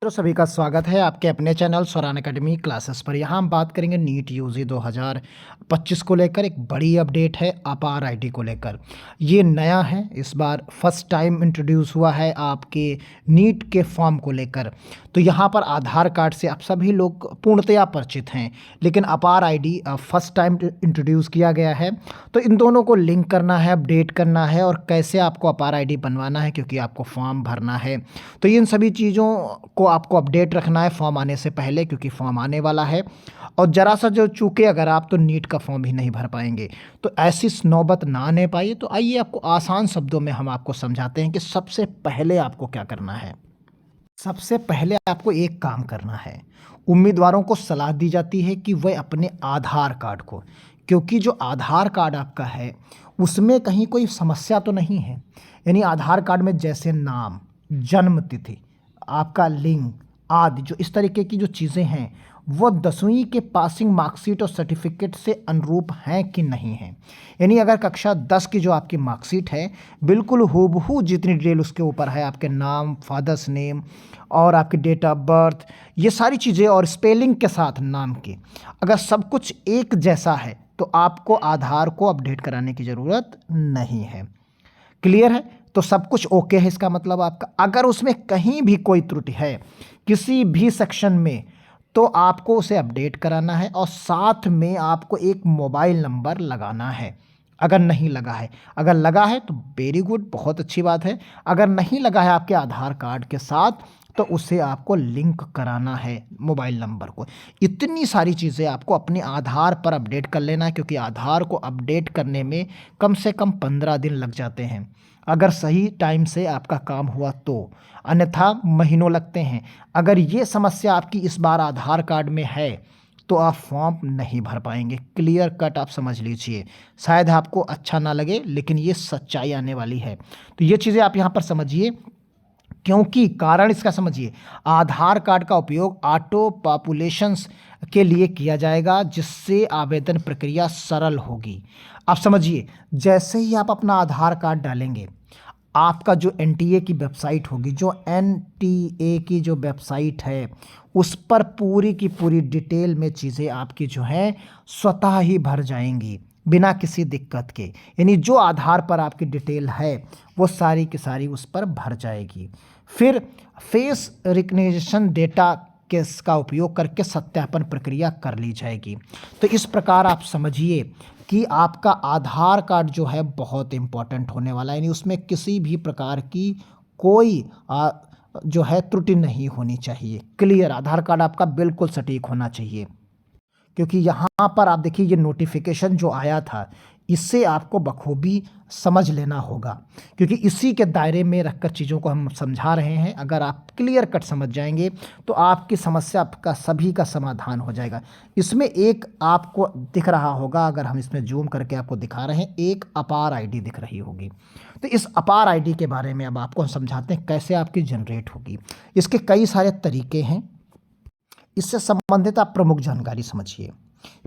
तो सभी का स्वागत है आपके अपने चैनल स्वरान एकेडमी क्लासेस पर। यहाँ हम बात करेंगे नीट यूजी 2025 को लेकर। एक बड़ी अपडेट है अपार आईडी को लेकर। ये नया है, इस बार फर्स्ट टाइम इंट्रोड्यूस हुआ है आपके नीट के फॉर्म को लेकर। तो यहाँ पर आधार कार्ड से आप सभी लोग पूर्णतया परिचित हैं, लेकिन अपार आईडी फर्स्ट टाइम इंट्रोड्यूस किया गया है। तो इन दोनों को लिंक करना है, अपडेट करना है और कैसे आपको अपार आईडी बनवाना है, क्योंकि आपको फॉर्म भरना है। तो इन सभी चीज़ों को आपको अपडेट रखना है फॉर्म आने से पहले, क्योंकि फॉर्म आने वाला है। और ज़रा सा जो चूके अगर आप, तो नीट का फॉर्म भी नहीं भर पाएंगे। तो ऐसी नौबत ना आने पाई। तो आइए आपको आसान शब्दों में हम आपको समझाते हैं कि सबसे पहले आपको क्या करना है। सबसे पहले आपको एक काम करना है। उम्मीदवारों को सलाह दी जाती है कि वह अपने आधार कार्ड को, क्योंकि जो आधार कार्ड आपका है उसमें कहीं कोई समस्या तो नहीं है। यानी आधार कार्ड में जैसे नाम, जन्म तिथि, आपका लिंग आदि, जो इस तरीके की जो चीज़ें हैं वो 10वीं के पासिंग मार्कशीट और सर्टिफिकेट से अनुरूप हैं कि नहीं हैं। यानी अगर कक्षा 10 की जो आपकी मार्कशीट है बिल्कुल हूबहू जितनी डिटेल उसके ऊपर है, आपके नाम, फादर्स नेम और आपकी डेट ऑफ बर्थ, ये सारी चीज़ें और स्पेलिंग के साथ नाम की, अगर सब कुछ एक जैसा है तो आपको आधार को अपडेट कराने की ज़रूरत नहीं है। क्लियर है? तो सब कुछ ओके है, इसका मतलब आपका। अगर उसमें कहीं भी कोई त्रुटि है किसी भी सेक्शन में, तो आपको उसे अपडेट कराना है और साथ में आपको एक मोबाइल नंबर लगाना है। अगर नहीं लगा है, अगर लगा है तो वेरी गुड, बहुत अच्छी बात है। अगर नहीं लगा है आपके आधार कार्ड के साथ, तो उसे आपको लिंक कराना है मोबाइल नंबर को। इतनी सारी चीज़ें आपको अपने आधार पर अपडेट कर लेना है, क्योंकि आधार को अपडेट करने में कम से कम 15 दिन लग जाते हैं, अगर सही टाइम से आपका काम हुआ तो। अन्यथा महीनों लगते हैं। अगर ये समस्या आपकी इस बार आधार कार्ड में है तो आप फॉर्म नहीं भर पाएंगे। क्लियर कट आप समझ लीजिए। शायद आपको अच्छा ना लगे, लेकिन ये सच्चाई आने वाली है। तो ये चीज़ें आप यहाँ पर समझिए, क्योंकि कारण इसका समझिए। आधार कार्ड का उपयोग ऑटो पॉपुलेशंस के लिए किया जाएगा, जिससे आवेदन प्रक्रिया सरल होगी। आप समझिए, जैसे ही आप अपना आधार कार्ड डालेंगे, आपका जो एनटीए की वेबसाइट होगी, जो एनटीए की जो वेबसाइट है, उस पर पूरी की पूरी डिटेल में चीज़ें आपकी जो हैं स्वतः ही भर जाएंगी, बिना किसी दिक्कत के। यानी जो आधार पर आपकी डिटेल है वो सारी की सारी उस पर भर जाएगी। फिर फेस रिकग्निशन डेटा केस का उपयोग करके सत्यापन प्रक्रिया कर ली जाएगी। तो इस प्रकार आप समझिए कि आपका आधार कार्ड जो है बहुत इम्पोर्टेंट होने वाला है। यानी उसमें किसी भी प्रकार की कोई जो है त्रुटि नहीं होनी चाहिए। क्लियर, आधार कार्ड आपका बिल्कुल सटीक होना चाहिए। क्योंकि यहाँ पर आप देखिए, ये नोटिफिकेशन जो आया था, इससे आपको बखूबी समझ लेना होगा, क्योंकि इसी के दायरे में रखकर चीज़ों को हम समझा रहे हैं। अगर आप क्लियर कट समझ जाएंगे तो आपकी समस्या का सभी का समाधान हो जाएगा। इसमें एक आपको दिख रहा होगा, अगर हम इसमें जूम करके आपको दिखा रहे हैं, एक अपार आईडी दिख रही होगी। तो इस अपार आईडी के बारे में अब आपको हम समझाते हैं कैसे आपकी जनरेट होगी। इसके कई सारे तरीके हैं। इससे संबंधित आप प्रमुख जानकारी समझिए।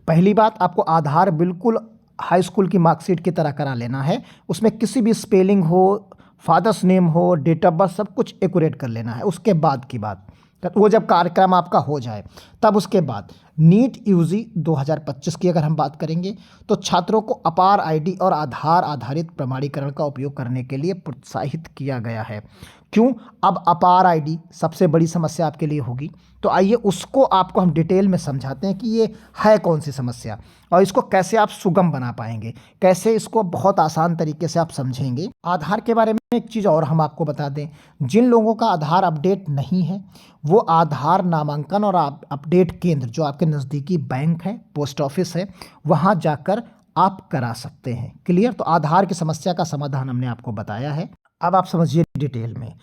पहली बात, आपको आधार बिल्कुल हाई स्कूल की मार्कशीट की तरह करा लेना है। उसमें किसी भी स्पेलिंग हो, फादर्स नेम हो, डेट ऑफ बर्थ, सब कुछ एक्यूरेट कर लेना है। उसके बाद की बात, वो जब कार्यक्रम आपका हो जाए तब उसके बाद नीट यूजी 2025 की अगर हम बात करेंगे, तो छात्रों को अपार आईडी और आधार आधारित प्रमाणीकरण का उपयोग करने के लिए प्रोत्साहित किया गया है। क्यों? अब अपार आईडी सबसे बड़ी समस्या आपके लिए होगी। तो आइए उसको आपको हम डिटेल में समझाते हैं कि ये है कौन सी समस्या और इसको कैसे आप सुगम बना पाएंगे, कैसे इसको बहुत आसान तरीके से आप समझेंगे। आधार के बारे में एक चीज़ और हम आपको बता दें, जिन लोगों का आधार अपडेट नहीं है, वो आधार नामांकन और अपडेट केंद्र जो आपके नज़दीकी बैंक है, पोस्ट ऑफिस है, वहाँ जाकर आप करा सकते हैं। क्लियर? तो आधार की समस्या का समाधान हमने आपको बताया है। अब आप समझिए डिटेल में।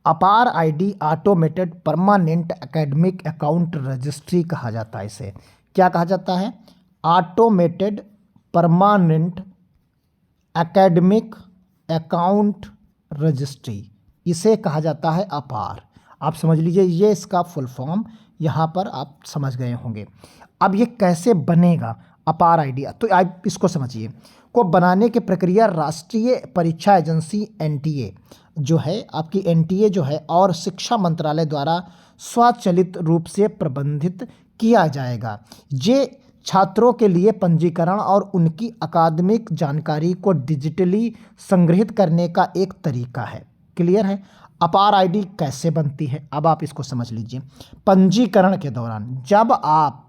अपार ID automated permanent academic account registry कहा जाता है। इसे क्या कहा जाता है? Automated permanent academic account registry, इसे कहा जाता है अपार। आप समझ लीजिए, ये इसका फुल फॉर्म यहाँ पर आप समझ गए होंगे। अब ये कैसे बनेगा अपार आईडी, तो आप इसको समझिए। को बनाने की प्रक्रिया राष्ट्रीय परीक्षा एजेंसी एनटीए जो है आपकी, एनटीए जो है, और शिक्षा मंत्रालय द्वारा स्वचालित रूप से प्रबंधित किया जाएगा। ये छात्रों के लिए पंजीकरण और उनकी अकादमिक जानकारी को डिजिटली संग्रहित करने का एक तरीका है। क्लियर है? अपार आईडी कैसे बनती है, अब आप इसको समझ लीजिए। पंजीकरण के दौरान जब आप,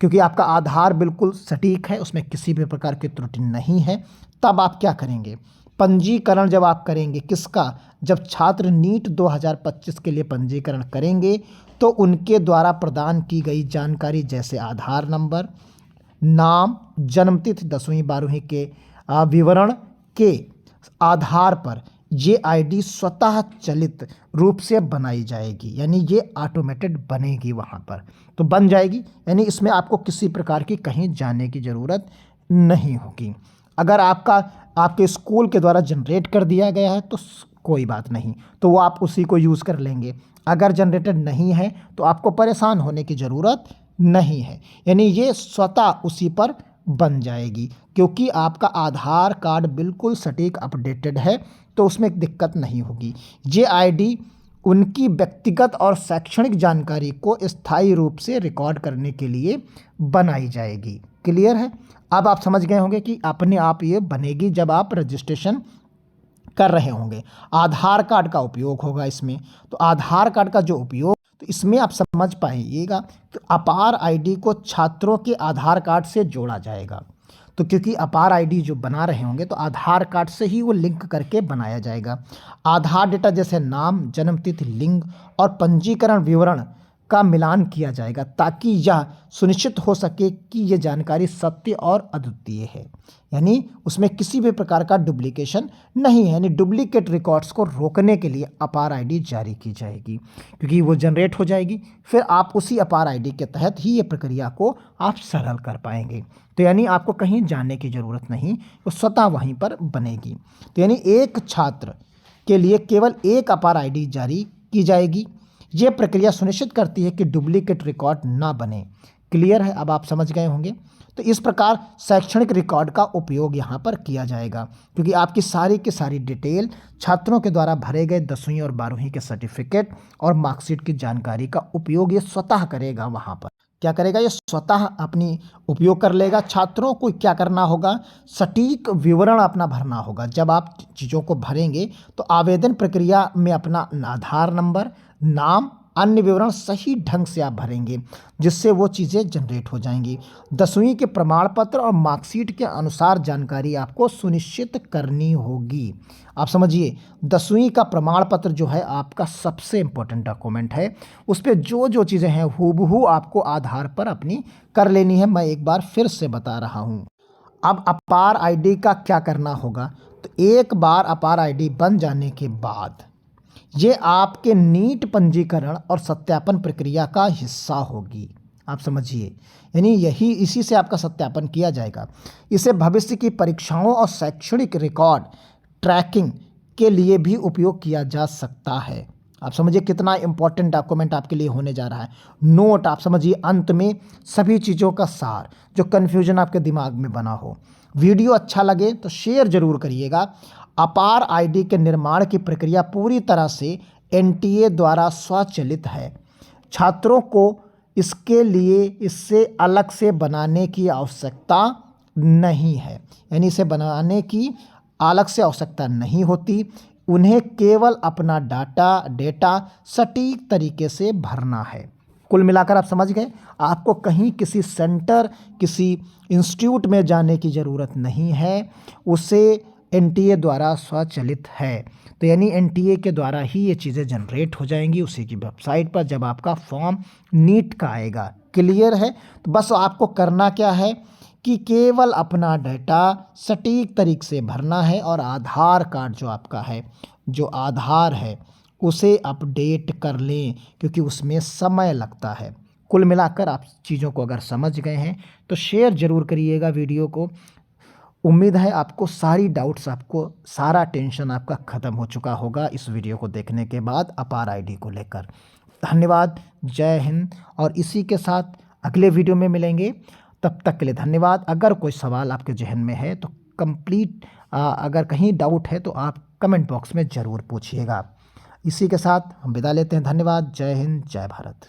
क्योंकि आपका आधार बिल्कुल सटीक है, उसमें किसी भी प्रकार की त्रुटि नहीं है, तब आप क्या करेंगे? पंजीकरण जब आप करेंगे किसका? जब छात्र नीट 2025 के लिए पंजीकरण करेंगे तो उनके द्वारा प्रदान की गई जानकारी जैसे आधार नंबर, नाम, जन्मतिथि, 10वीं 12वीं के विवरण के आधार पर ये आईडी स्वतः चलित रूप से बनाई जाएगी, यानी ये ऑटोमेटेड बनेगी वहाँ पर, तो बन जाएगी, यानी इसमें आपको किसी प्रकार की कहीं जाने की ज़रूरत नहीं होगी। अगर आपके स्कूल के द्वारा जनरेट कर दिया गया है तो कोई बात नहीं, तो वो आप उसी को यूज़ कर लेंगे। अगर जनरेटेड नहीं है तो आपको परेशान होने की ज़रूरत नहीं है, यानी ये स्वतः उसी पर बन जाएगी, क्योंकि आपका आधार कार्ड बिल्कुल सटीक अपडेटेड है, तो उसमें दिक्कत नहीं होगी। ये आईडी उनकी व्यक्तिगत और शैक्षणिक जानकारी को स्थायी रूप से रिकॉर्ड करने के लिए बनाई जाएगी। क्लियर है? अब आप समझ गए होंगे कि अपने आप ये बनेगी जब आप रजिस्ट्रेशन कर रहे होंगे। आधार कार्ड का उपयोग होगा इसमें, तो आधार कार्ड का जो उपयोग, तो इसमें आप समझ पाइएगा कि अपार आईडी को छात्रों के आधार कार्ड से जोड़ा जाएगा। तो क्योंकि अपार आईडी जो बना रहे होंगे तो आधार कार्ड से ही वो लिंक करके बनाया जाएगा। आधार डेटा जैसे नाम, जन्मतिथि, लिंग और पंजीकरण विवरण का मिलान किया जाएगा ताकि यह सुनिश्चित हो सके कि ये जानकारी सत्य और अद्वितीय है, यानी उसमें किसी भी प्रकार का डुप्लीकेशन नहीं है। यानी डुप्लीकेट रिकॉर्ड्स को रोकने के लिए अपार आईडी जारी की जाएगी, क्योंकि वो जनरेट हो जाएगी, फिर आप उसी अपार आईडी के तहत ही ये प्रक्रिया को आप सरल कर पाएंगे। तो यानी आपको कहीं जाने की ज़रूरत नहीं, वो स्वतः वहीं पर बनेगी। तो यानी एक छात्र के लिए केवल एक अपार आईडी जारी की जाएगी। ये प्रक्रिया सुनिश्चित करती है कि डुप्लीकेट रिकॉर्ड ना बने। क्लियर है? अब आप समझ गए होंगे। तो इस प्रकार शैक्षणिक रिकॉर्ड का उपयोग यहाँ पर किया जाएगा, क्योंकि आपकी सारी की सारी डिटेल छात्रों के द्वारा भरे गए 10वीं और 12वीं के सर्टिफिकेट और मार्कशीट की जानकारी का उपयोग ये स्वतः करेगा। वहाँ पर क्या करेगा? ये स्वतः अपनी उपयोग कर लेगा। छात्रों को क्या करना होगा? सटीक विवरण अपना भरना होगा। जब आप चीज़ों को भरेंगे तो आवेदन प्रक्रिया में अपना आधार नंबर, नाम, अन्य विवरण सही ढंग से आप भरेंगे, जिससे वो चीज़ें जनरेट हो जाएंगी। 10वीं के प्रमाण पत्र और मार्कशीट के अनुसार जानकारी आपको सुनिश्चित करनी होगी। आप समझिए, 10वीं का प्रमाण पत्र जो है आपका सबसे इम्पोर्टेंट डॉक्यूमेंट है। उस पर जो जो चीज़ें हैं हूबहू आपको आधार पर अपनी कर लेनी है। मैं एक बार फिर से बता रहा हूँ। अब अपार आईडी का क्या करना होगा? तो एक बार अपार आईडी बन जाने के बाद ये आपके नीट पंजीकरण और सत्यापन प्रक्रिया का हिस्सा होगी। आप समझिए, यानी इसी से आपका सत्यापन किया जाएगा। इसे भविष्य की परीक्षाओं और शैक्षणिक रिकॉर्ड ट्रैकिंग के लिए भी उपयोग किया जा सकता है। आप समझिए कितना इंपॉर्टेंट डॉक्यूमेंट आपके लिए होने जा रहा है। नोट आप समझिए, अंत में सभी चीज़ों का सार, जो कन्फ्यूजन आपके दिमाग में बना हो। वीडियो अच्छा लगे तो शेयर जरूर करिएगा। अपार आईडी के निर्माण की प्रक्रिया पूरी तरह से एनटीए द्वारा स्वचालित है। छात्रों को इसके लिए इससे अलग से बनाने की आवश्यकता नहीं है, यानी इसे बनाने की अलग से आवश्यकता नहीं होती। उन्हें केवल अपना डेटा सटीक तरीके से भरना है। कुल मिलाकर आप समझ गए, आपको कहीं किसी सेंटर, किसी इंस्टीट्यूट में जाने की ज़रूरत नहीं है, उसे एनटीए द्वारा स्वचालित है। तो यानी एनटीए के द्वारा ही ये चीज़ें जनरेट हो जाएंगी उसी की वेबसाइट पर जब आपका फॉर्म नीट का आएगा। क्लियर है? तो बस आपको करना क्या है कि केवल अपना डेटा सटीक तरीके से भरना है और आधार कार्ड जो आपका है, जो आधार है, उसे अपडेट कर लें, क्योंकि उसमें समय लगता है। कुल मिलाकर आप चीज़ों को अगर समझ गए हैं तो शेयर ज़रूर करिएगा वीडियो को। उम्मीद है आपको सारी डाउट्स, आपको सारा टेंशन आपका ख़त्म हो चुका होगा इस वीडियो को देखने के बाद अपार आईडी को लेकर। धन्यवाद, जय हिंद। और इसी के साथ अगले वीडियो में मिलेंगे, तब तक के लिए धन्यवाद। अगर कोई सवाल आपके जहन में है तो अगर कहीं डाउट है तो आप कमेंट बॉक्स में ज़रूर पूछिएगा। इसी के साथ हम विदा लेते हैं। धन्यवाद। जय हिंद, जय भारत।